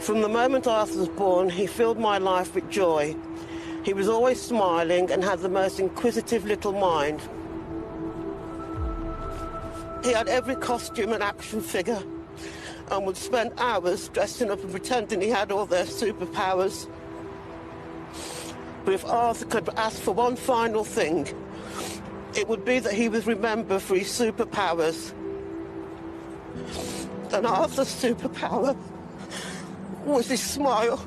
From the moment Arthur was born, he filled my life with joy. He was always smiling and had the most inquisitive little mind. He had every costume and action figure and would spend hours dressing up and pretending he had all their superpowers. But if Arthur could ask for one final thing, it would be that he was remembered for his superpowers. And Arthur's superpower was his smile.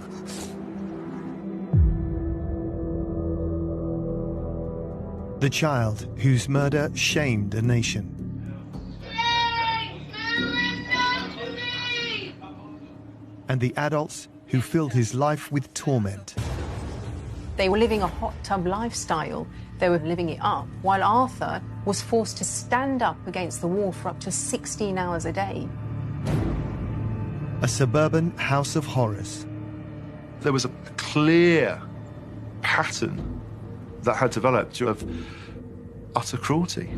The child whose murder shamed a nation. And the adults who filled his life with torment. They were living a hot tub lifestyle. They were living it up, while Arthur was forced to stand up against the wall for up to 16 hours a day. A suburban house of horrors. There was a clear pattern that had developed of utter cruelty.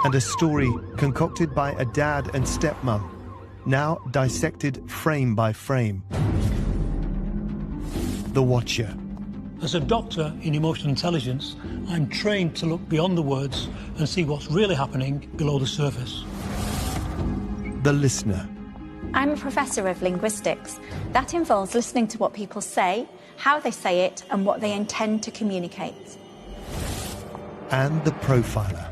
And a story concocted by a dad and stepmom, now dissected frame by frame. The Watcher. As a doctor in emotional intelligence, I'm trained to look beyond the words and see what's really happening below the surface. The Listener. I'm a professor of linguistics. That involves listening to what people say, how they say it, and what they intend to communicate. And The Profiler.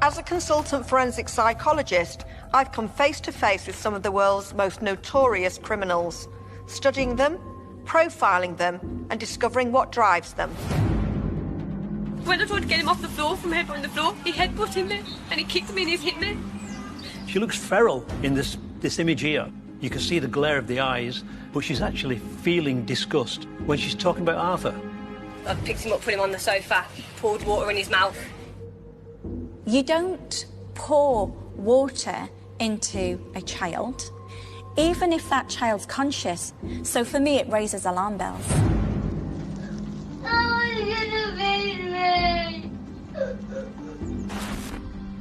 As a consultant forensic psychologist, I've come face to face with some of the world's most notorious criminals, studying them, profiling them, and discovering what drives them. When I tried to get him off the floor from headbutting the floor, he headbutted me and he kicked me and he's hit me. She looks feral in this image here. You can see the glare of the eyes, but she's actually feeling disgust when she's talking about Arthur. I picked him up, put him on the sofa, poured water in his mouth. You don't pour water into a child, even if that child's conscious. So for me, it raises alarm bells.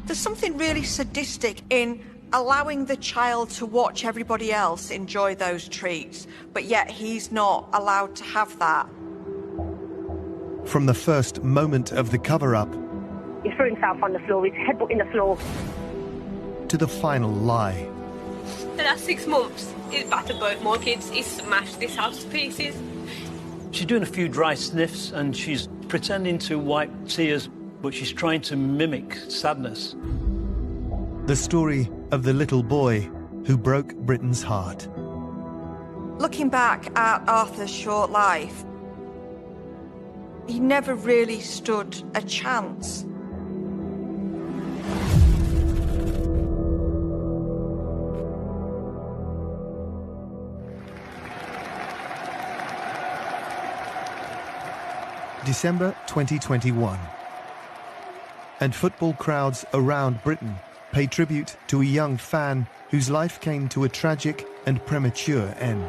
There's something really sadistic in allowing the child to watch everybody else enjoy those treats, but yet he's not allowed to have that. From the first moment of the cover-up, he threw himself on the floor, his headbutt in the floor, to the final lie. The last 6 months, he's battered both more kids, he's smashed this house to pieces. She's doing a few dry sniffs and she's pretending to wipe tears, but she's trying to mimic sadness. The story of the little boy who broke Britain's heart. Looking back at Arthur's short life, he never really stood a chance. December 2021. And football crowds around Britain pay tribute to a young fan whose life came to a tragic and premature end.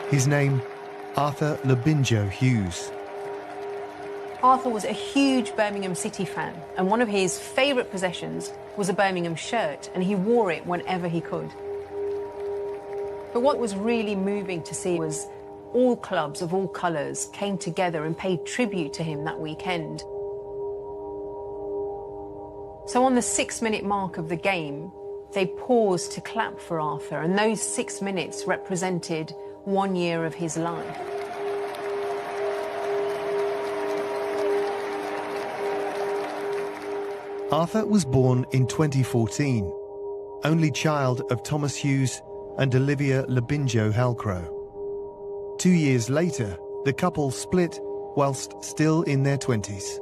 His name, Arthur Labinjo Hughes. Arthur was a huge Birmingham City fan, and one of his favourite possessions was a Birmingham shirt, and he wore it whenever he could. But what was really moving to see was all clubs of all colours came together and paid tribute to him that weekend. So on the 6-minute mark of the game, they paused to clap for Arthur, and those 6 minutes represented 1 year of his life. Arthur was born in 2014, only child of Thomas Hughes and Olivia Labinjo Halcrow. 2 years later, the couple split whilst still in their 20s.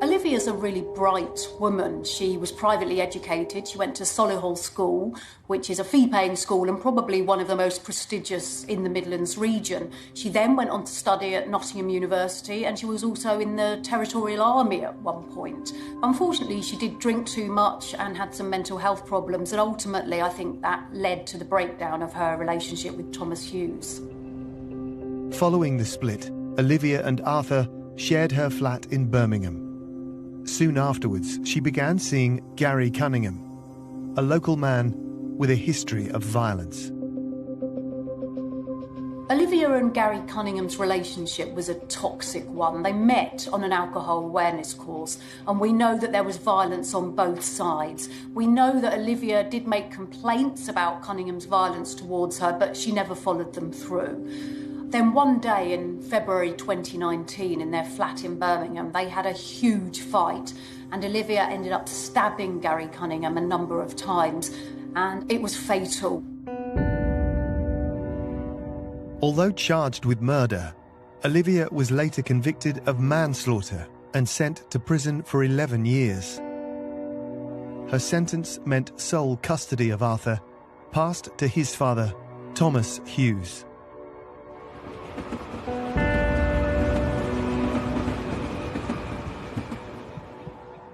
Olivia's a really bright woman. She was privately educated. She went to Solihull School, which is a fee-paying school and probably one of the most prestigious in the Midlands region. She then went on to study at Nottingham University, and she was also in the Territorial Army at one point. Unfortunately, she did drink too much and had some mental health problems, and ultimately I think that led to the breakdown of her relationship with Thomas Hughes. Following the split, Olivia and Arthur shared her flat in Birmingham. Soon afterwards, she began seeing Gary Cunningham, a local man with a history of violence. Olivia and Gary Cunningham's relationship was a toxic one. They met on an alcohol awareness course, and we know that there was violence on both sides. We know that Olivia did make complaints about Cunningham's violence towards her, but she never followed them through. Then one day in February 2019, in their flat in Birmingham, they had a huge fight, and Olivia ended up stabbing Gary Cunningham a number of times, and it was fatal. Although charged with murder, Olivia was later convicted of manslaughter and sent to prison for 11 years. Her sentence meant sole custody of Arthur passed to his father, Thomas Hughes.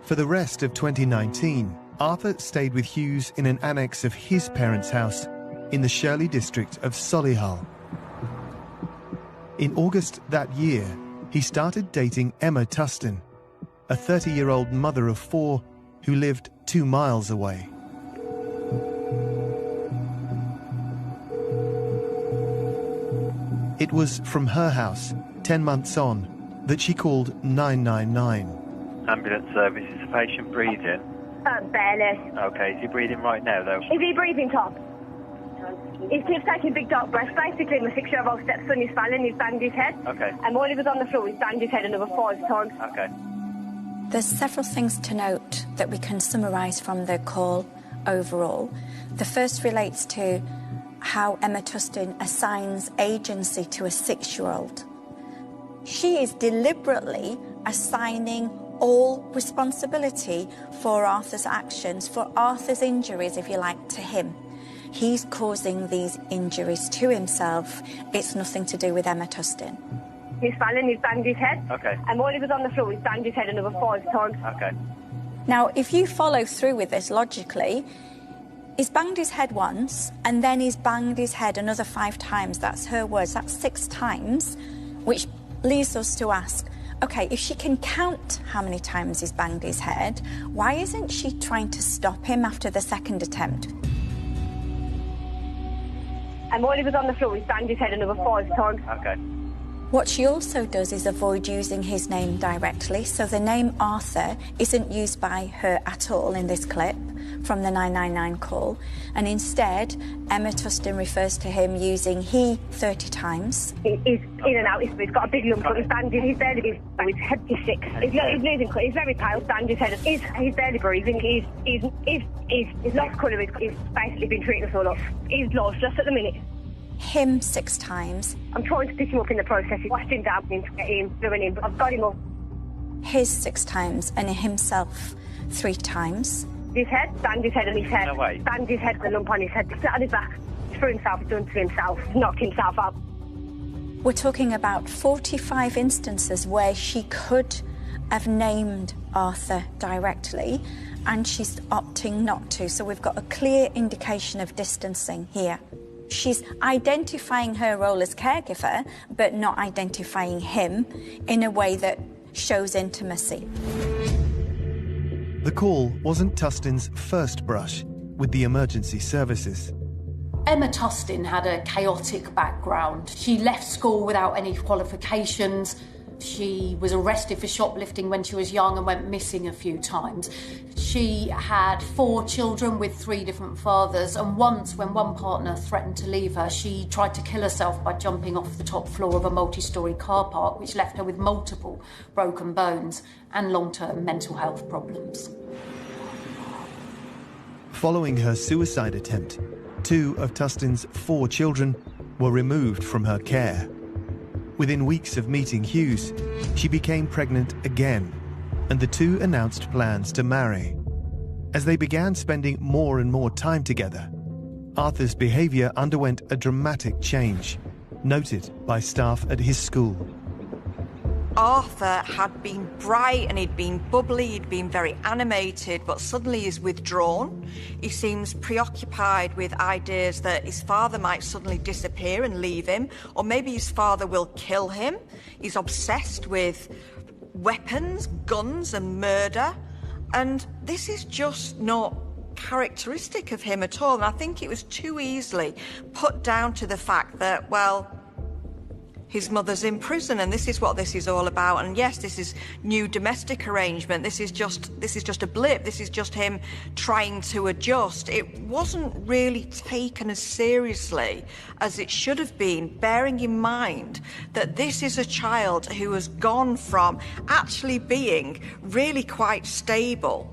For the rest of 2019, Arthur stayed with Hughes in an annex of his parents' house in the Shirley district of Solihull. In August that year, he started dating Emma Tustin, a 30-year-old mother of 4 who lived 2 miles away. It was from her house, 10 months on, that she called 999. Ambulance service, is the patient breathing? Barely. Okay, is he breathing right now, though? Is he breathing, Tom? He keeps taking big dark breaths. Basically, my 6-year-old stepson is falling, he's banged his head. Okay. And while he was on the floor, he's banged his head another 5 times. Okay. There's several things to note that we can summarise from the call overall. The first relates to how Emma Tustin assigns agency to a 6-year-old. She is deliberately assigning all responsibility for Arthur's actions, for Arthur's injuries, if you like, to him. He's causing these injuries to himself. It's nothing to do with Emma Tustin. He's fallen, he's banged his head. Okay. And while he was on the floor, he's banged his head another 5 times. Okay. Now, if you follow through with this logically, he's banged his head once, and then he's banged his head another 5 times. That's her words. That's 6 times, which leads us to ask, OK, if she can count how many times he's banged his head, why isn't she trying to stop him after the 2nd attempt? And while he was on the floor, he's banged his head another 5 times. Okay. What she also does is avoid using his name directly, so the name Arthur isn't used by her at all in this clip from the 999 call, and instead Emma Tustin refers to him using he 30 times. He's in and out, he's got a big lump, but he's banged his head, his head is sick. He's losing colour, he's very pale, banged his head, he's barely breathing, he's lost colour, he's basically been treating us all off. He's lost just at the minute. Him 6 times. I'm trying to pick him up in the process. He's washed him down, to get him, doing him, but I've got him up. His 6 times, and himself 3 times. His head, banged his head on his head. No way. Banged his head, the lump on his head, sat on his back. He's threw himself, he's done to himself, knocked himself out. We're talking about 45 instances where she could have named Arthur directly, and she's opting not to. So we've got a clear indication of distancing here. She's identifying her role as caregiver, but not identifying him in a way that shows intimacy. The call wasn't Tustin's first brush with the emergency services. Emma Tustin had a chaotic background. She left school without any qualifications. She was arrested for shoplifting when she was young and went missing a few times. She had 4 children with 3 different fathers, and once, when one partner threatened to leave her, she tried to kill herself by jumping off the top floor of a multi-storey car park, which left her with multiple broken bones and long-term mental health problems. Following her suicide attempt, 2 of Tustin's 4 children were removed from her care. Within weeks of meeting Hughes, she became pregnant again, and the 2 announced plans to marry. As they began spending more and more time together, Arthur's behaviour underwent a dramatic change, noted by staff at his school. Arthur had been bright and he'd been bubbly, he'd been very animated, but suddenly he's withdrawn. He seems preoccupied with ideas that his father might suddenly disappear and leave him, or maybe his father will kill him. He's obsessed with weapons, guns and murder, and this is just not characteristic of him at all. And I think it was too easily put down to the fact that, well, his mother's in prison, and this is what this is all about. And yes, this is new domestic arrangement. This is just a blip. This is just him trying to adjust. It wasn't really taken as seriously as it should have been, bearing in mind that this is a child who has gone from actually being really quite stable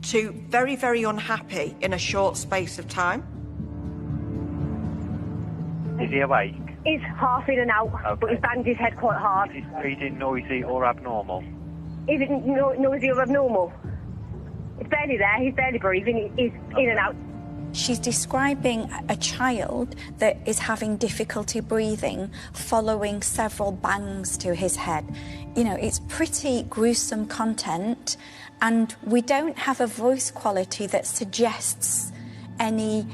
to very, very unhappy in a short space of time. Is he awake? He's half in and out, but he's banged his head quite hard. Is his breathing noisy or abnormal? Is it noisy or abnormal? It's barely there, he's barely breathing, he's in and out. She's describing a child that is having difficulty breathing following several bangs to his head. You know, it's pretty gruesome content, and we don't have a voice quality that suggests any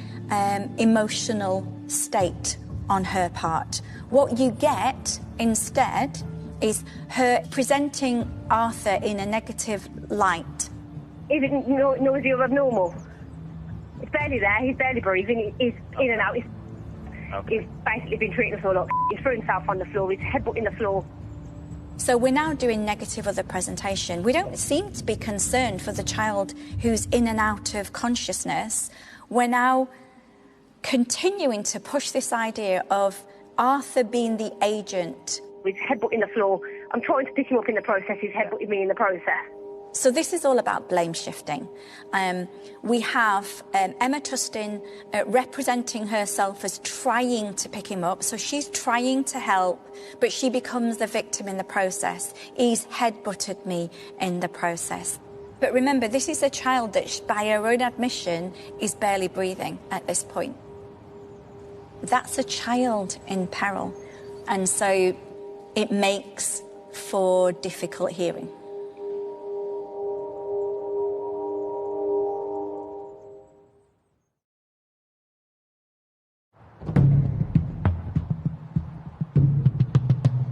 emotional state on her part. What you get instead is her presenting Arthur in a negative light. Is it noisy or abnormal? It's barely there, he's barely breathing, he's in and out. He's basically been treating us all up. He's threw himself on the floor, he's headbutting the floor. So we're now doing negative other presentation. We don't seem to be concerned for the child who's in and out of consciousness. We're now continuing to push this idea of Arthur being the agent. He's headbutting the floor. I'm trying to pick him up in the process, he's headbutting me in the process. So this is all about blame shifting. We have Emma Tustin representing herself as trying to pick him up. So she's trying to help, but she becomes the victim in the process. He's headbutted me in the process. But remember, this is a child that, by her own admission, is barely breathing at this point. That's a child in peril. And so it makes for difficult hearing.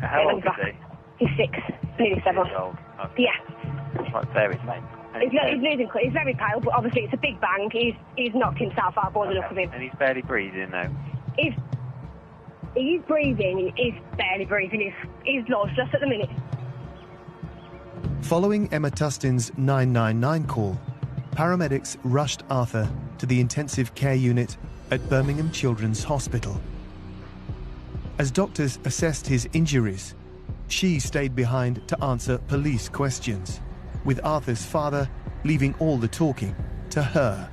How old is he? He's 6, nearly 7. Okay. Yeah. It's like very faint. He's losing, he's very pale, but obviously it's a big bang. He's knocked himself out by the look of him. And he's barely breathing now. He's breathing, he's barely breathing, he's lost just at the minute. Following Emma Tustin's 999 call, paramedics rushed Arthur to the intensive care unit at Birmingham Children's Hospital. As doctors assessed his injuries, she stayed behind to answer police questions, with Arthur's father leaving all the talking to her.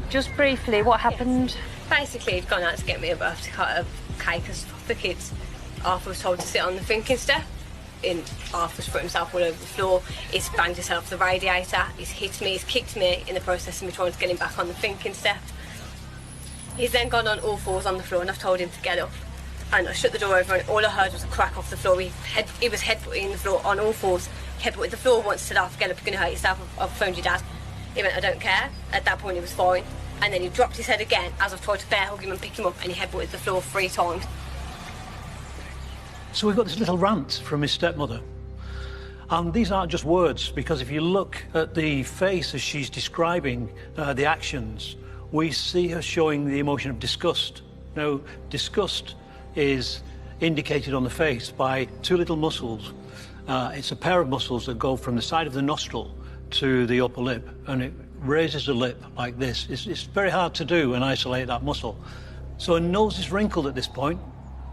Just briefly, what happened? Basically, he'd gone out to get me a birthday cake for the kids. Arthur was told to sit on the thinking step. Arthur's put himself all over the floor. He's banged himself with the radiator. He's hit me, he's kicked me in the process of me trying to get him back on the thinking step. He's then gone on all fours on the floor, and I've told him to get up. And I shut the door over, and all I heard was a crack off the floor. He was headbutting the floor on all fours. Headbutted the floor once, said, "Arthur, get up, you're going to hurt yourself. I've phoned your dad." He went, "I don't care." At that point, he was fine. And then he dropped his head again as I've tried to bear hug him and pick him up, and he headbutted the floor 3 times. So we've got this little rant from his stepmother. And these aren't just words, because if you look at the face as she's describing the actions, we see her showing the emotion of disgust. Now, disgust is indicated on the face by 2 little muscles. It's a pair of muscles that go from the side of the nostril to the upper lip, and it raises the lip like this. It's very hard to do and isolate that muscle. So her nose is wrinkled at this point,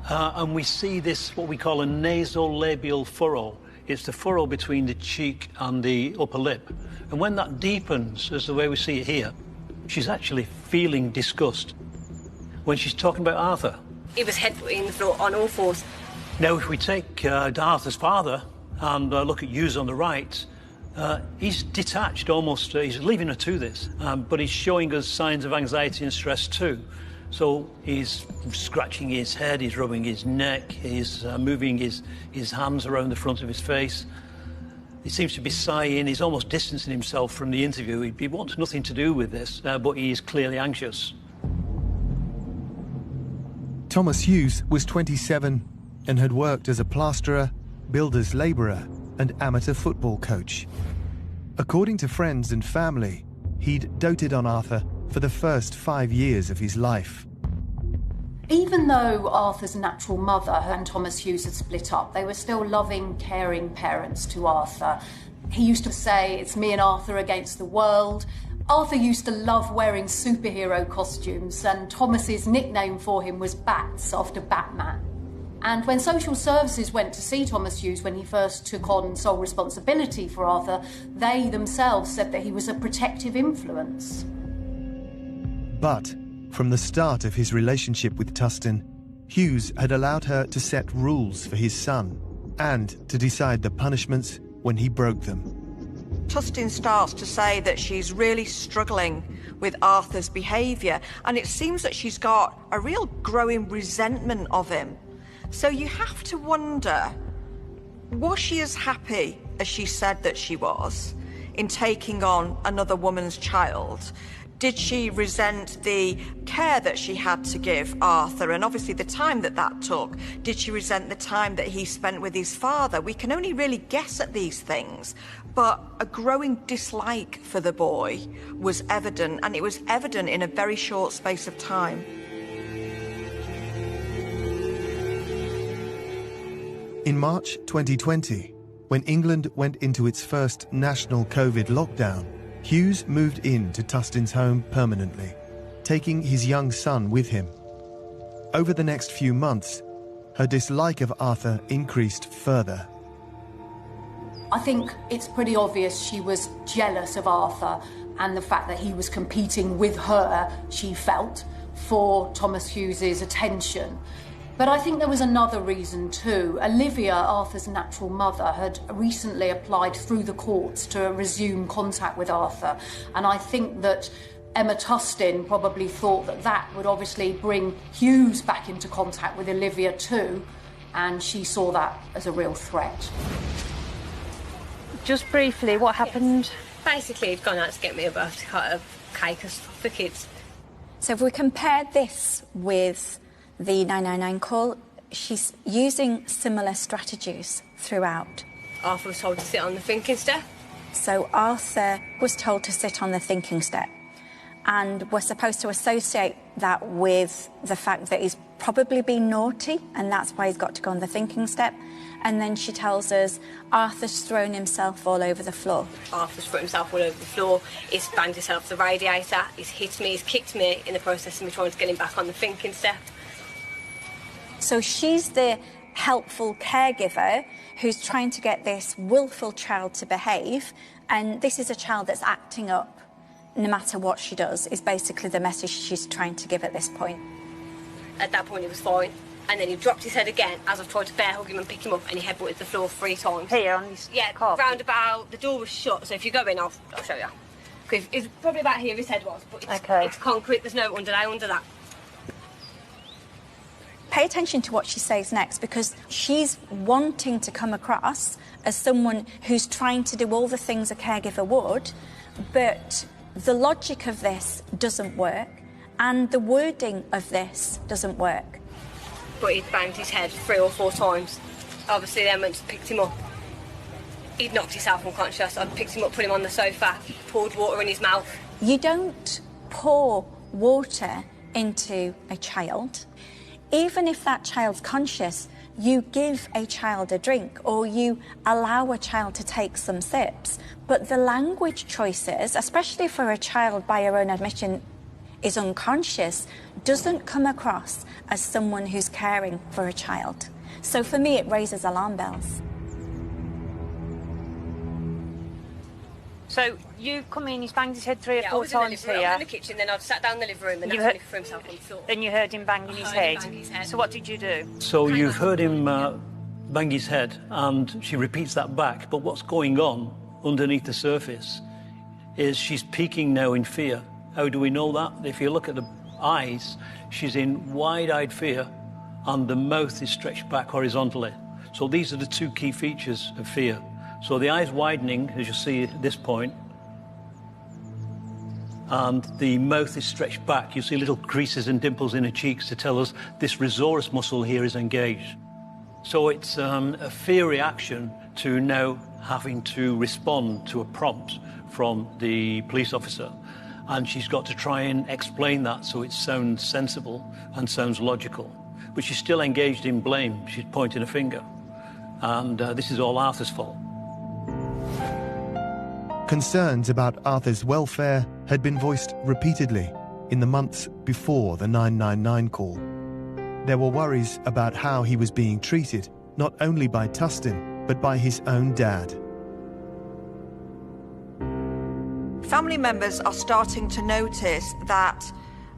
and we see this, what we call a nasolabial furrow. It's the furrow between the cheek and the upper lip. And when that deepens, as the way we see it here, she's actually feeling disgust when she's talking about Arthur. He was headbutting the floor on all fours. Now, if we take Arthur's father and look at Hughes on the right, he's detached almost, he's leaving her to this, but he's showing us signs of anxiety and stress too. So he's scratching his head, he's rubbing his neck, he's moving his hands around the front of his face. He seems to be sighing, he's almost distancing himself from the interview. He wants nothing to do with this, but he is clearly anxious. Thomas Hughes was 27 and had worked as a plasterer, builder's labourer and amateur football coach. According to friends and family, he'd doted on Arthur for the first 5 years of his life. Even though Arthur's natural mother and Thomas Hughes had split up, they were still loving, caring parents to Arthur. He used to say, "It's me and Arthur against the world." Arthur used to love wearing superhero costumes, and Thomas's nickname for him was Bats, after Batman. And when social services went to see Thomas Hughes when he first took on sole responsibility for Arthur, they themselves said that he was a protective influence. But from the start of his relationship with Tustin, Hughes had allowed her to set rules for his son and to decide the punishments when he broke them. Tustin starts to say that she's really struggling with Arthur's behaviour, and it seems that she's got a real growing resentment of him. So you have to wonder, was she as happy as she said that she was in taking on another woman's child? Did she resent the care that she had to give Arthur, and obviously the time that that took? Did she resent the time that he spent with his father? We can only really guess at these things, but a growing dislike for the boy was evident, and it was evident in a very short space of time. In March 2020, when England went into its first national COVID lockdown, Hughes moved into Tustin's home permanently, taking his young son with him. Over the next few months, her dislike of Arthur increased further. I think it's pretty obvious she was jealous of Arthur and the fact that he was competing with her, she felt, for Thomas Hughes's attention. But I think there was another reason too. Olivia, Arthur's natural mother, had recently applied through the courts to resume contact with Arthur. And I think that Emma Tustin probably thought that that would obviously bring Hughes back into contact with Olivia too. And she saw that as a real threat. Just briefly, what happened? Basically, he'd gone out to get me a birthday card of cake for kids. So if we compare this with the 999 call, she's using similar strategies throughout. Arthur was told to sit on the thinking step. So Arthur was told to sit on the thinking step, and we're supposed to associate that with the fact that he's probably been naughty, and that's why he's got to go on the thinking step. And then she tells us Arthur's thrown himself all over the floor. Arthur's thrown himself all over the floor, he's banged himself off the radiator, he's hit me, he's kicked me in the process of me trying to get him back on the thinking step. So she's the helpful caregiver who's trying to get this willful child to behave, and this is a child that's acting up no matter what she does, is basically the message she's trying to give at this point. At that point he was fine, and then he dropped his head again as I've tried to bear hug him and pick him up, and he headbutted the floor 3 times. Here on this carpet? Round about, the door was shut, so if you go in I'll show you. Because it's probably about here his head was, but it's concrete, there's no underlay under that. Pay attention to what she says next, because she's wanting to come across as someone who's trying to do all the things a caregiver would, but the logic of this doesn't work, and the wording of this doesn't work. But he'd banged his head 3 or 4 times. Obviously then went to pick him up. He'd knocked himself unconscious. I'd picked him up, put him on the sofa, poured water in his mouth. You don't pour water into a child. Even if that child's conscious, you give a child a drink or you allow a child to take some sips. But the language choices, especially for a child by your own admission is unconscious, doesn't come across as someone who's caring for a child. So for me, it raises alarm bells. So you come in, he's banged his head 3 or 4 times I was here. in the kitchen, then I'd sat down in the living room and that's when he threw himself on the floor. Then you heard him banging his head. So what did you do? So you've heard him bang his head, and she repeats that back. But what's going on underneath the surface is she's peeking now in fear. How do we know that? If you look at the eyes, she's in wide-eyed fear, and the mouth is stretched back horizontally. So these are the 2 key features of fear. So the eyes widening, as you see at this point, and the mouth is stretched back. You see little creases and dimples in her cheeks to tell us this resource muscle here is engaged. So it's a fear reaction to now having to respond to a prompt from the police officer. and she's got to try and explain that so it sounds sensible and sounds logical. But she's still engaged in blame. She's pointing a finger. And this is all Arthur's fault. Concerns about Arthur's welfare had been voiced repeatedly in the months before the 999 call. There were worries about how he was being treated, not only by Tustin, but by his own dad. Family members are starting to notice that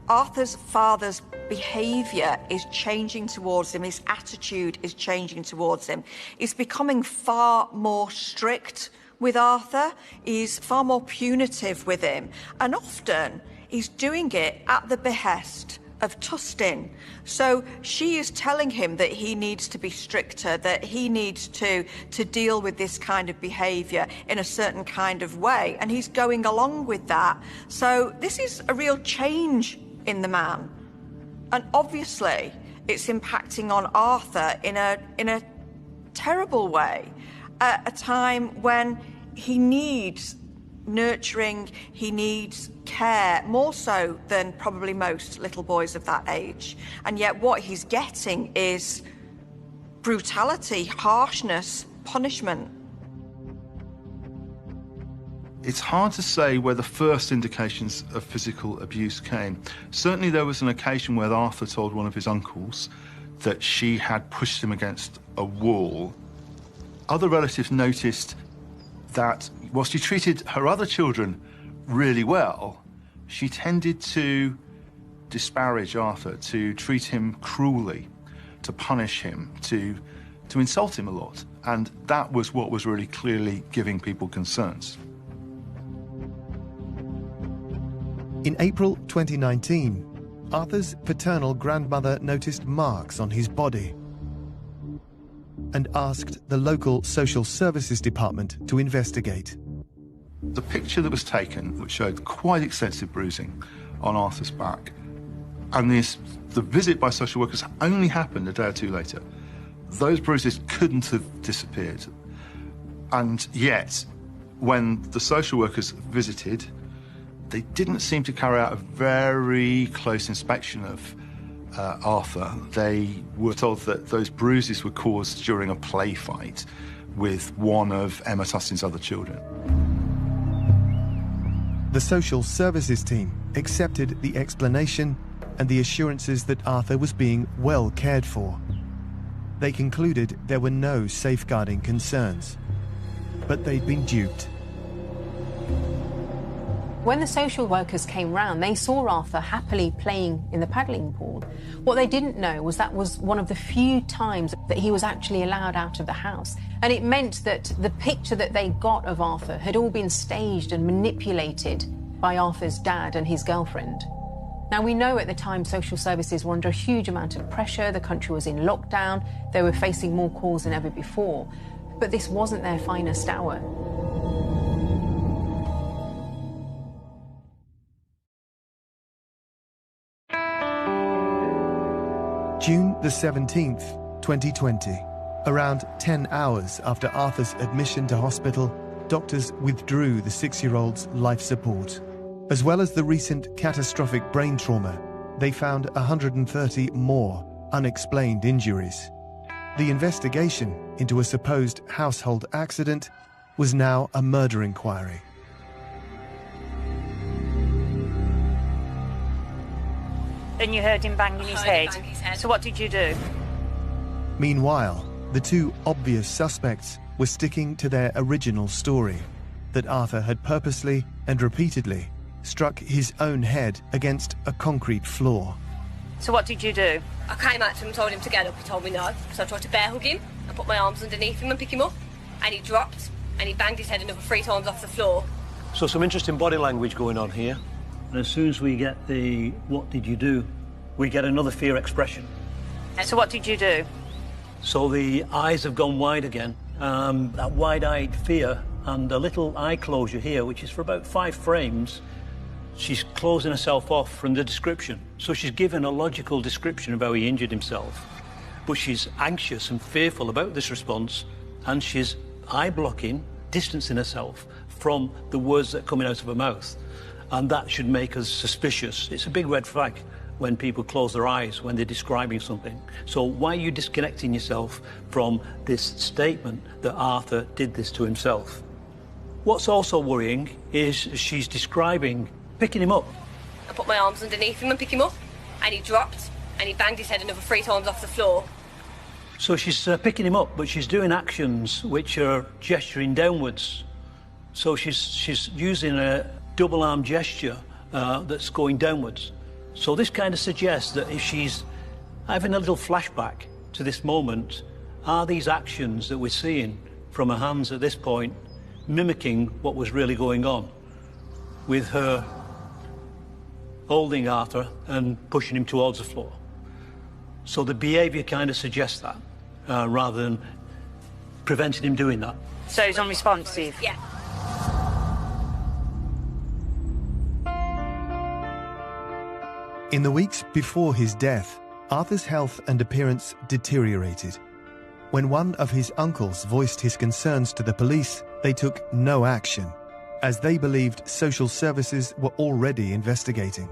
Arthur's father's behaviour is changing towards him, his attitude is changing towards him. He's becoming far more strict with Arthur, he's far more punitive with him, and often he's doing it at the behest of Tustin. So she is telling him that he needs to be stricter, that he needs to deal with this kind of behaviour in a certain kind of way, and he's going along with that. So this is a real change in the man, and obviously it's impacting on Arthur in a terrible way at a time when he needs nurturing, he needs care, more so than probably most little boys of that age. And yet what he's getting is brutality, harshness, punishment. It's hard to say where the first indications of physical abuse came. Certainly there was an occasion where Arthur told one of his uncles that she had pushed him against a wall. Other relatives noticed that whilst she treated her other children really well, she tended to disparage Arthur, to treat him cruelly, to punish him, to insult him a lot. And that was what was really clearly giving people concerns. In April 2019, Arthur's paternal grandmother noticed marks on his body and asked the local social services department to investigate. The picture that was taken, which showed quite extensive bruising on Arthur's back, and the visit by social workers only happened a day or two later. Those bruises couldn't have disappeared. And yet, when the social workers visited, they didn't seem to carry out a very close inspection of Arthur. They were told that those bruises were caused during a play fight with one of Emma Tustin's other children. The social services team accepted the explanation and the assurances that Arthur was being well cared for. They concluded there were no safeguarding concerns, but they'd been duped. When the social workers came round, they saw Arthur happily playing in the paddling pool. What they didn't know was that was one of the few times that he was actually allowed out of the house. And it meant that the picture that they got of Arthur had all been staged and manipulated by Arthur's dad and his girlfriend. Now, we know at the time social services were under a huge amount of pressure, the country was in lockdown, they were facing more calls than ever before. But this wasn't their finest hour. June the 17th, 2020. Around 10 hours after Arthur's admission to hospital, doctors withdrew the 6-year-old's life support. As well as the recent catastrophic brain trauma, they found 130 more unexplained injuries. The investigation into a supposed household accident was now a murder inquiry. And you heard him banging his head. So what did you do? Meanwhile, the two obvious suspects were sticking to their original story, that Arthur had purposely and repeatedly struck his own head against a concrete floor. So what did you do? I came out to him and told him to get up. He told me no, so I tried to bear hug him and put my arms underneath him and pick him up, and he dropped and he banged his head another 3 times off the floor. So some interesting body language going on here. And as soon as we get the "what did you do?" we get another fear expression. So what did you do? So the eyes have gone wide again. That wide-eyed fear and a little eye closure here, which is for about 5 frames. She's closing herself off from the description. So she's given a logical description of how he injured himself. But she's anxious and fearful about this response, and she's eye blocking, distancing herself from the words that are coming out of her mouth. and that should make us suspicious. It's a big red flag when people close their eyes when they're describing something. So why are you disconnecting yourself from this statement that Arthur did this to himself? What's also worrying is she's describing picking him up. I put my arms underneath him and pick him up, and he dropped, and he banged his head another 3 times off the floor. So she's picking him up, but she's doing actions which are gesturing downwards. So she's using a double arm gesture that's going downwards. So this kind of suggests that if she's having a little flashback to this moment, are these actions that we're seeing from her hands at this point mimicking what was really going on, with her holding Arthur and pushing him towards the floor? So the behaviour kind of suggests that, rather than preventing him doing that. So he's unresponsive? Yeah. In the weeks before his death, Arthur's health and appearance deteriorated. When one of his uncles voiced his concerns to the police, they took no action, as they believed social services were already investigating.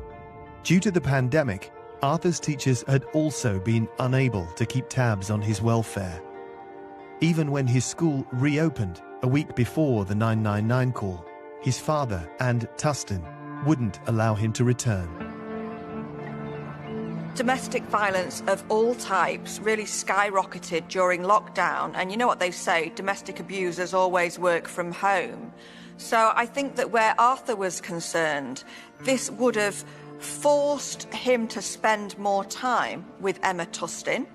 Due to the pandemic, Arthur's teachers had also been unable to keep tabs on his welfare. Even when his school reopened a week before the 999 call, his father and Tustin wouldn't allow him to return. Domestic violence of all types really skyrocketed during lockdown, and you know what they say, domestic abusers always work from home. So I think that where Arthur was concerned, this would have forced him to spend more time with Emma Tustin,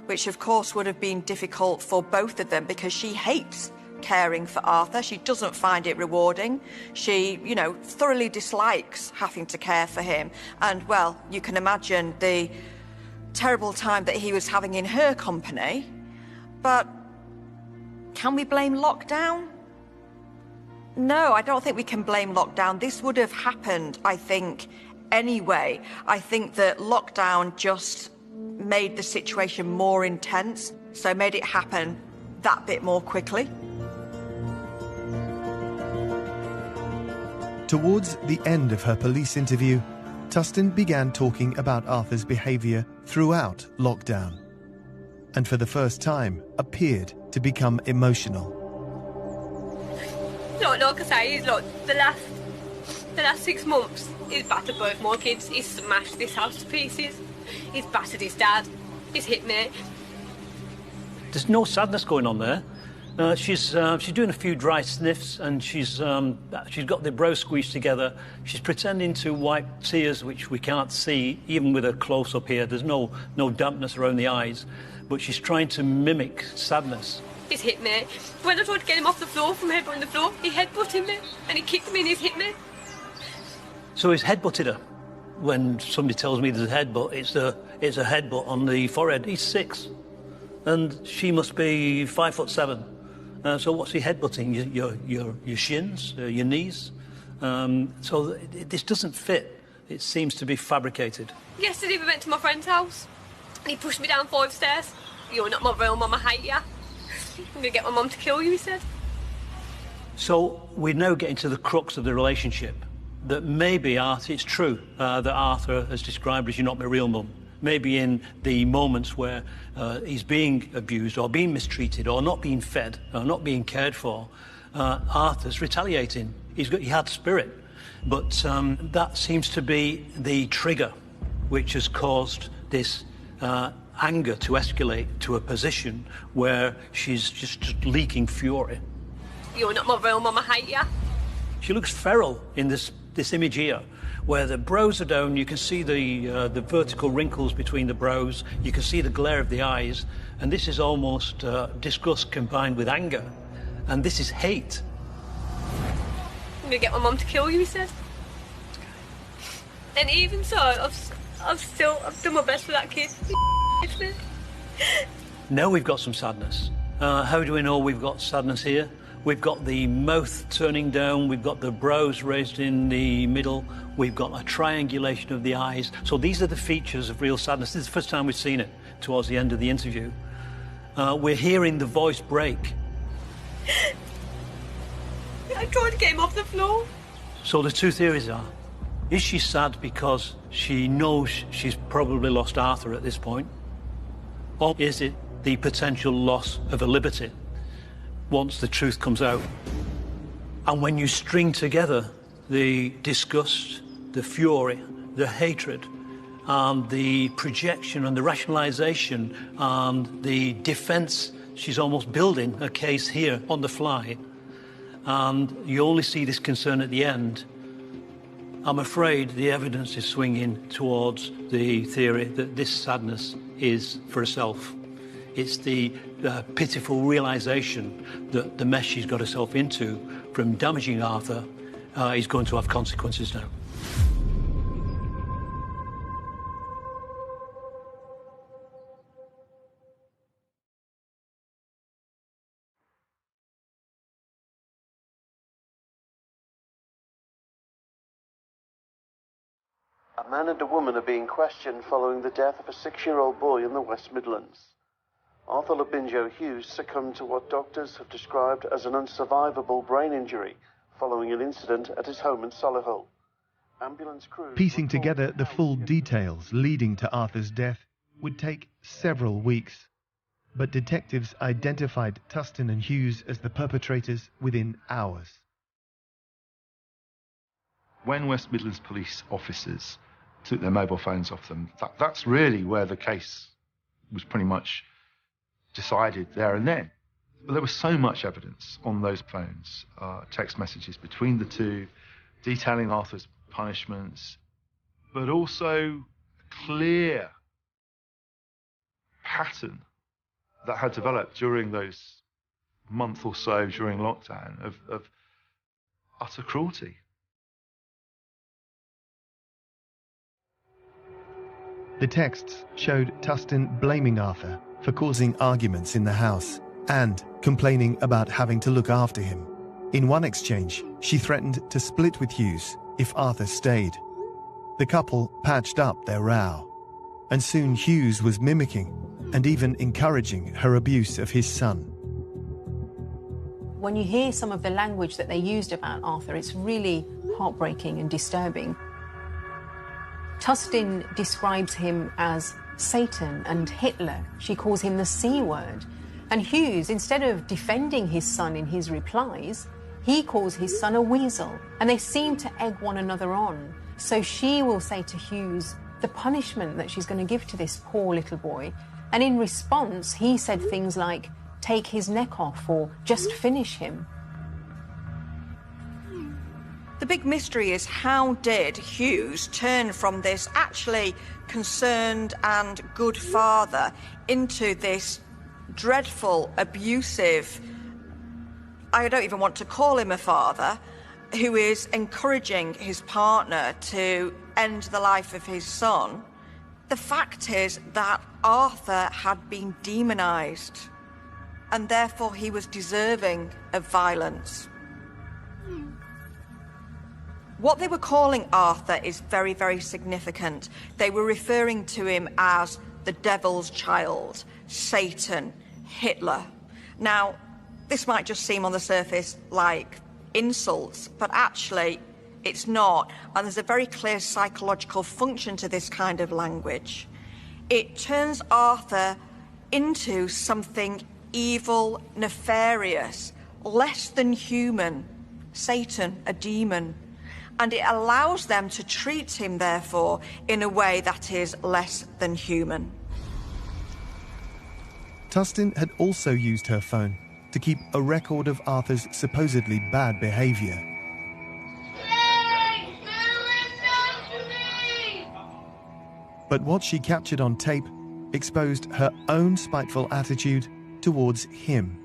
which of course would have been difficult for both of them because she hates caring for Arthur. She doesn't find it rewarding. She, you know, thoroughly dislikes having to care for him. And, well, you can imagine the terrible time that he was having in her company. But can we blame lockdown? No, I don't think we can blame lockdown. This would have happened, I think, anyway. I think that lockdown just made the situation more intense, so made it happen that bit more quickly. Towards the end of her police interview, Tustin began talking about Arthur's behaviour throughout lockdown, and for the first time appeared to become emotional. Like I say, he's like the last 6 months, he's battered both my kids, he's smashed this house to pieces, he's battered his dad, he's hit me. There's no sadness going on there. She's doing a few dry sniffs, and she's got the brows squeezed together. She's pretending to wipe tears, which we can't see, even with a close-up here. There's no dampness around the eyes, but she's trying to mimic sadness. He's hit me. When I tried to get him off the floor from headbutting the floor, he headbutted me, and he kicked me and he's hit me. So he's headbutted her. When somebody tells me there's a headbutt, it's a headbutt on the forehead. He's 6, and she must be 5'7". So what's he headbutting? Your shins, your knees? So this doesn't fit. It seems to be fabricated. Yesterday we went to my friend's house, and he pushed me down 5 stairs. You're not my real mum, I hate ya. I'm going to get my mum to kill you, he said. So we're now getting to the crux of the relationship. That maybe it's true that Arthur has described as "you're not my real mum." Maybe in the moments where he's being abused or being mistreated or not being fed or not being cared for, Arthur's retaliating. He had spirit. But that seems to be the trigger which has caused this anger to escalate to a position where she's just leaking fury. You're not my real mum, I hate ya. She looks feral in this image here, where the brows are down. You can see the vertical wrinkles between the brows. You can see the glare of the eyes. And this is almost disgust combined with anger. And this is hate. I'm going to get my mum to kill you, he said. And even so, I've done my best for that kid. Now we've got some sadness. How do we know we've got sadness here? We've got the mouth turning down, we've got the brows raised in the middle, we've got a triangulation of the eyes. So these are the features of real sadness. This is the first time we've seen it towards the end of the interview. We're hearing the voice break. I tried to get him off the floor. So the two theories are, Is she sad because she knows she's probably lost Arthur at this point? Or is it the potential loss of her liberty once the truth comes out? And when you string together the disgust, the fury, the hatred, and the projection and the rationalisation and the defence, she's almost building a case here on the fly, and you only see this concern at the end, I'm afraid the evidence is swinging towards the theory that this sadness is for herself. It's the pitiful realisation that the mess she's got herself into from damaging Arthur is going to have consequences now. A man and a woman are being questioned following the death of a 6-year-old boy in the West Midlands. Arthur Labinjo Hughes succumbed to what doctors have described as an unsurvivable brain injury following an incident at his home in Solihull. Ambulance crews... Piecing together the full details leading to Arthur's death would take several weeks. But detectives identified Tustin and Hughes as the perpetrators within hours. When West Midlands police officers took their mobile phones off them, that's really where the case was pretty much decided there and then. But there was so much evidence on those phones, text messages between the two, detailing Arthur's punishments, but also a clear pattern that had developed during those month or so during lockdown of utter cruelty. The texts showed Tustin blaming Arthur for causing arguments in the house and complaining about having to look after him. In one exchange, she threatened to split with Hughes if Arthur stayed. The couple patched up their row, and soon Hughes was mimicking and even encouraging her abuse of his son. When you hear some of the language that they used about Arthur, it's really heartbreaking and disturbing. Tustin describes him as Satan and Hitler. She calls him the C word. And Hughes, instead of defending his son in his replies, he calls his son a weasel. And they seem to egg one another on. So she will say to Hughes the punishment that she's going to give to this poor little boy. And in response, he said things like, take his neck off or just finish him. The big mystery is, how did Hughes turn from this actually concerned and good father into this dreadful, abusive, I don't even want to call him a father, who is encouraging his partner to end the life of his son? The fact is that Arthur had been demonised, and therefore he was deserving of violence. What they were calling Arthur is very, very significant. They were referring to him as the devil's child, Satan, Hitler. Now, this might just seem on the surface like insults, but actually it's not. And there's a very clear psychological function to this kind of language. It turns Arthur into something evil, nefarious, less than human, Satan, a demon. And it allows them to treat him, therefore, in a way that is less than human. Tustin had also used her phone to keep a record of Arthur's supposedly bad behaviour. But what she captured on tape exposed her own spiteful attitude towards him.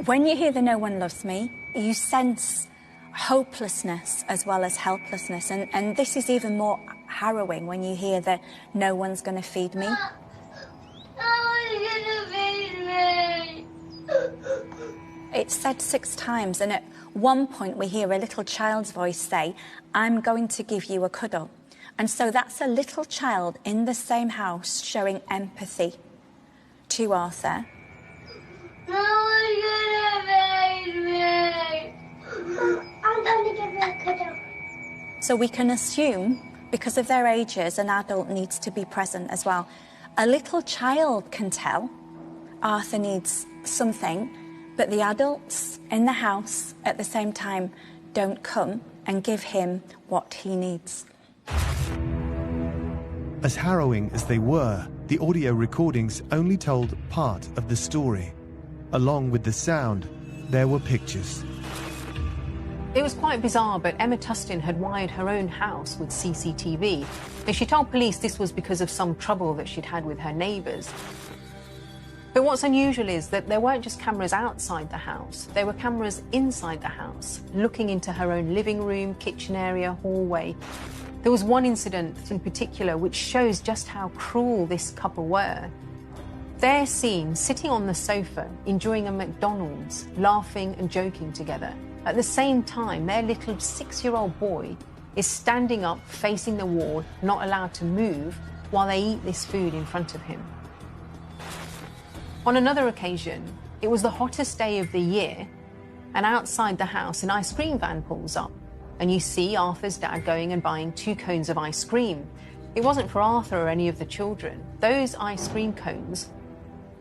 When you hear the "no one loves me," you sense hopelessness as well as helplessness. And this is even more harrowing when you hear that "no one's going to feed me." It's said 6 times, and at one point we hear a little child's voice say, "I'm going to give you a cuddle." And so that's a little child in the same house showing empathy to Arthur. No one's gonna feed me. I'm going to give you a cuddle. So we can assume, because of their ages, an adult needs to be present as well. A little child can tell Arthur needs something, but the adults in the house at the same time don't come and give him what he needs. As harrowing as they were, the audio recordings only told part of the story. Along with the sound, there were pictures. It was quite bizarre, but Emma Tustin had wired her own house with CCTV. And she told police this was because of some trouble that she'd had with her neighbours. But what's unusual is that there weren't just cameras outside the house, there were cameras inside the house, looking into her own living room, kitchen area, hallway. There was one incident in particular which shows just how cruel this couple were. They're seen sitting on the sofa, enjoying a McDonald's, laughing and joking together. At the same time, their little 6-year-old boy is standing up, facing the wall, not allowed to move, while they eat this food in front of him. On another occasion, it was the hottest day of the year, and outside the house, an ice cream van pulls up, and you see Arthur's dad going and buying 2 cones of ice cream. It wasn't for Arthur or any of the children. Those ice cream cones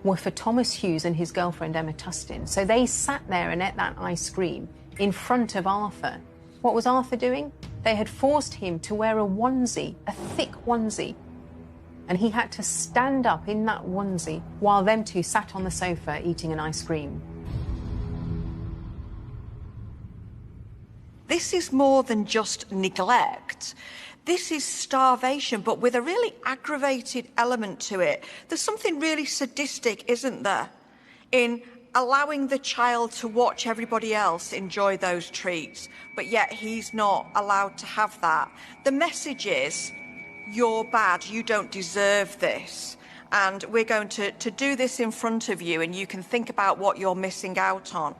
were for Thomas Hughes and his girlfriend Emma Tustin. So they sat there and ate that ice cream in front of Arthur. What was Arthur doing? They had forced him to wear a onesie, a thick onesie, and he had to stand up in that onesie while them two sat on the sofa eating an ice cream. This is more than just neglect. This is starvation, but with a really aggravated element to it. There's something really sadistic, isn't there, in allowing the child to watch everybody else enjoy those treats, but yet he's not allowed to have that. The message is, you're bad, you don't deserve this, and we're going to do this in front of you, and you can think about what you're missing out on.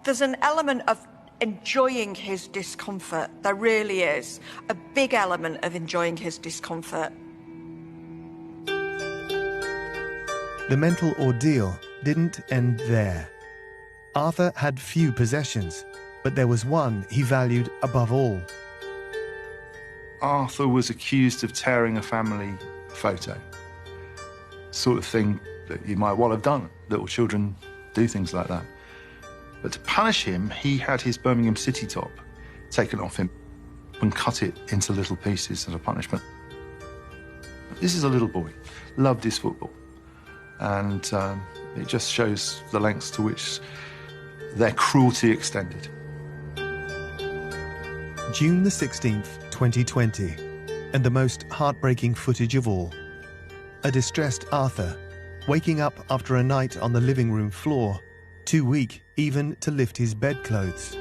There's an element of enjoying his discomfort. There really is a big element of enjoying his discomfort. The mental ordeal didn't end there. Arthur had few possessions, but there was one he valued above all. Arthur was accused of tearing a family photo. Sort of thing that you might well have done. Little children do things like that. But to punish him, he had his Birmingham City top taken off him and cut it into little pieces as a punishment. This is a little boy, loved his football. And it just shows the lengths to which their cruelty extended. June the 16th, 2020, and the most heartbreaking footage of all. A distressed Arthur, waking up after a night on the living room floor, too weak even to lift his bedclothes.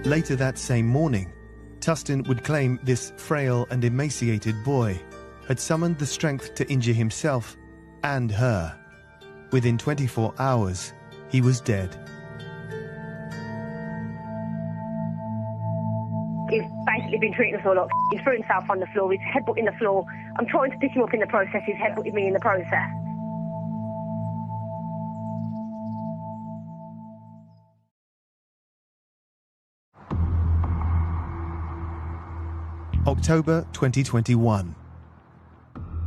Later that same morning, Tustin would claim this frail and emaciated boy had summoned the strength to injure himself and her. Within 24 hours, he was dead. He's basically been treating us all like he threw himself on the floor, he's headbutting the floor. I'm trying to pick him up in the process, he's headbutting me in the process. October 2021.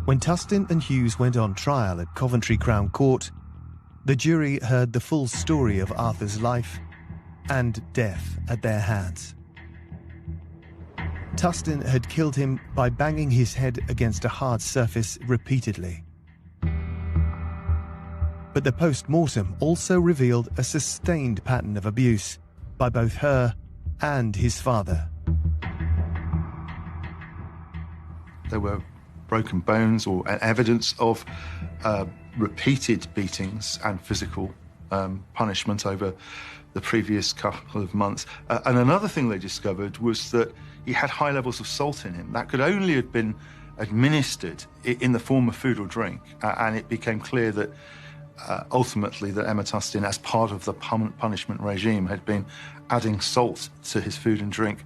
When Tustin and Hughes went on trial at Coventry Crown Court, the jury heard the full story of Arthur's life and death at their hands. Tustin had killed him by banging his head against a hard surface repeatedly. But the post-mortem also revealed a sustained pattern of abuse by both her and his father. There were broken bones or evidence of repeated beatings and physical punishment over the previous couple of months. And another thing they discovered was that he had high levels of salt in him. That could only have been administered in the form of food or drink. And it became clear that ultimately that Emma Tustin, as part of the punishment regime, had been adding salt to his food and drink.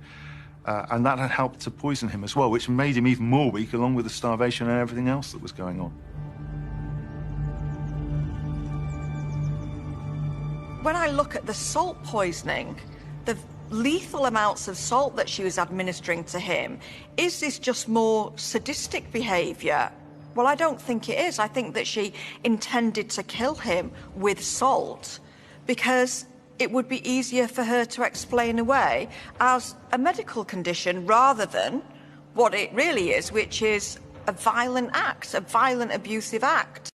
And that had helped to poison him as well, which made him even more weak, along with the starvation and everything else that was going on. when I look at the salt poisoning, the lethal amounts of salt that she was administering to him, is this just more sadistic behaviour? Well, I don't think it is. I think that she intended to kill him with salt because it would be easier for her to explain away as a medical condition rather than what it really is, which is a violent act, a violent abusive act.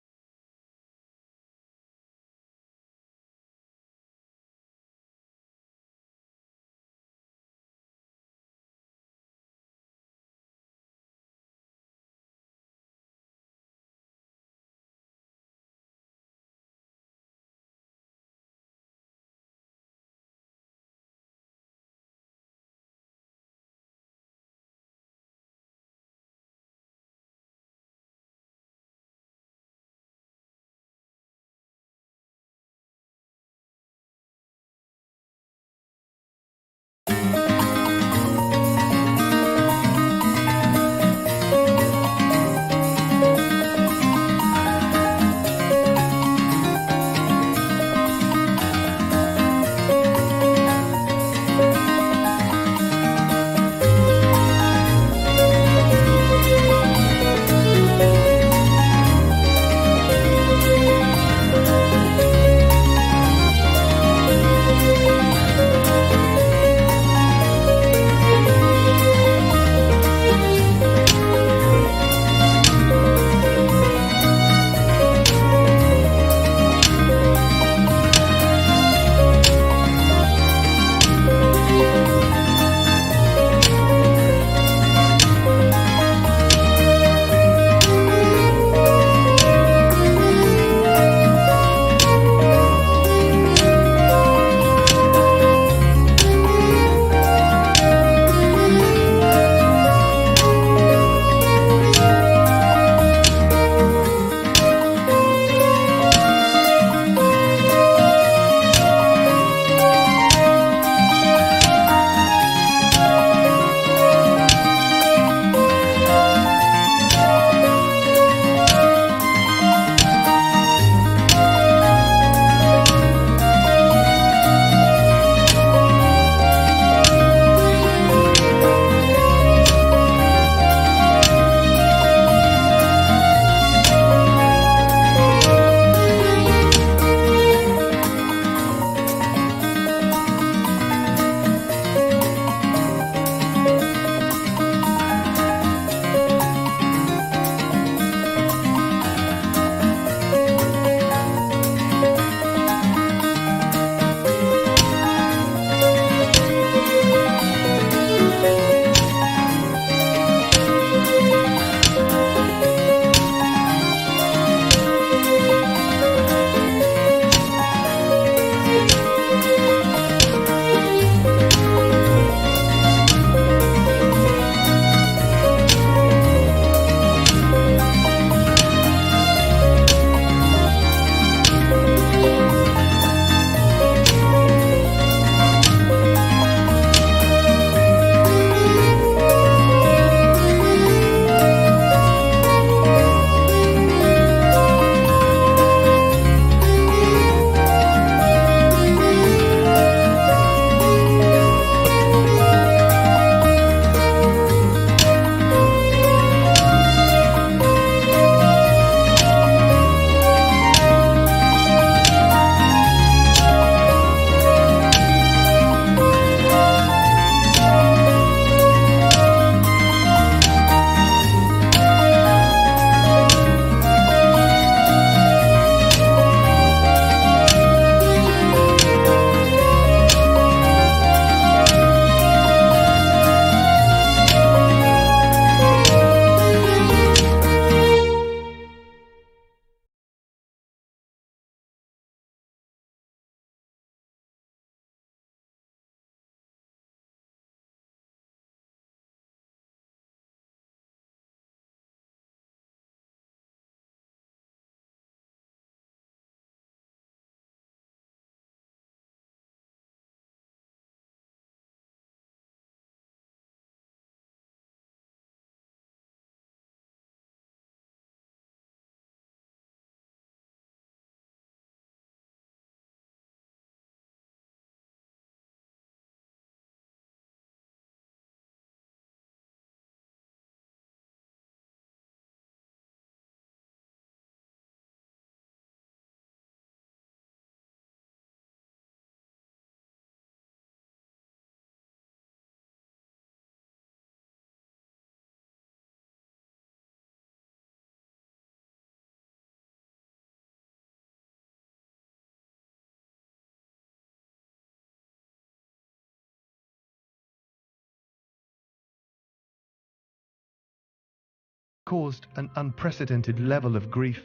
caused an unprecedented level of grief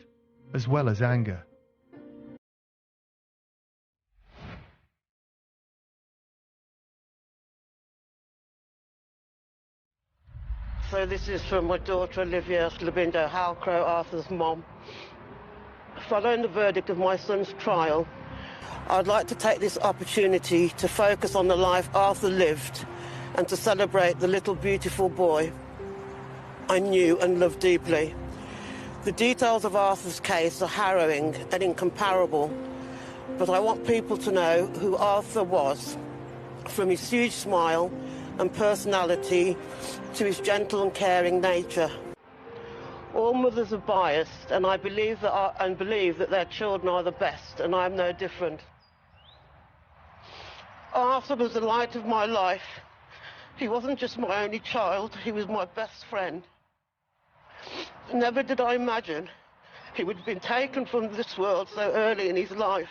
as well as anger. So this is from my daughter Olivia, Labinjo Hughes, Arthur's mom. Following the verdict of my son's trial, I'd like to take this opportunity to focus on the life Arthur lived and to celebrate the little beautiful boy I knew and loved deeply. The details of Arthur's case are harrowing and incomparable, but I want people to know who Arthur was, from his huge smile and personality to his gentle and caring nature. All mothers are biased, and I believe that their children are the best, and I'm no different. Arthur was the light of my life. He wasn't just my only child, he was my best friend. Never did I imagine he would have been taken from this world so early in his life.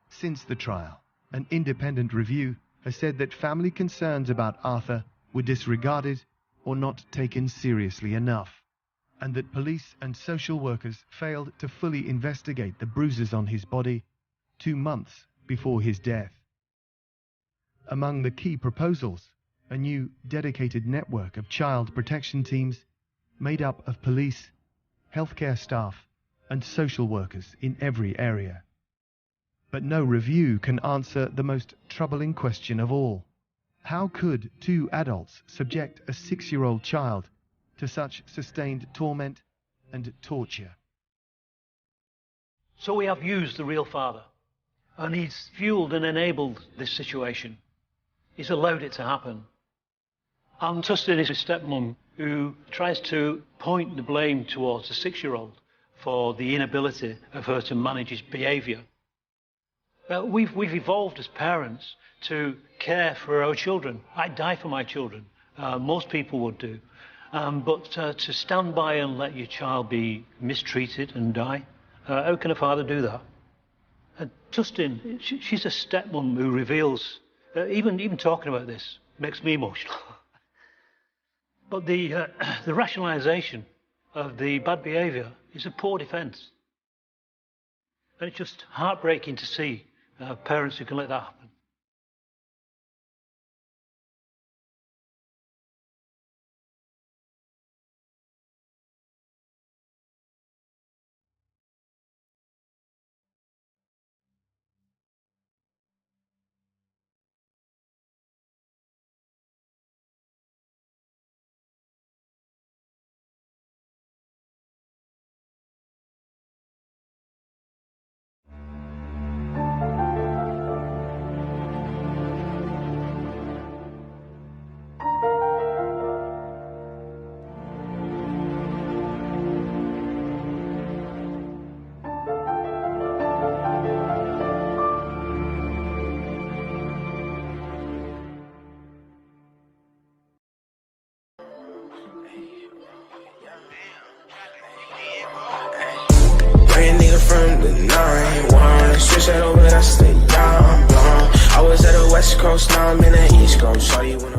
Since the trial, an independent review has said that family concerns about Arthur were disregarded or not taken seriously enough, and that police and social workers failed to fully investigate the bruises on his body 2 months before his death. Among the key proposals, a new dedicated network of child protection teams made up of police, healthcare staff, and social workers in every area. But no review can answer the most troubling question of all. How could 2 adults subject a 6-year-old child to such sustained torment and torture? So we have used the real father, and he's fueled and enabled this situation. He's allowed it to happen. And Tustin is his stepmom, who tries to point the blame towards the 6-year-old for the inability of her to manage his behaviour. We've evolved as parents to care for our children. I'd die for my children. Most people would do. But to stand by and let your child be mistreated and die, how can a father do that? Tustin, she's a stepmom who reveals, even talking about this makes me emotional. But the rationalisation of the bad behaviour is a poor defence. And it's just heartbreaking to see parents who can let that happen. From the 9-1, switch that over, that's the young blonde. I was at the West Coast, now I'm in the East Coast. Saw you when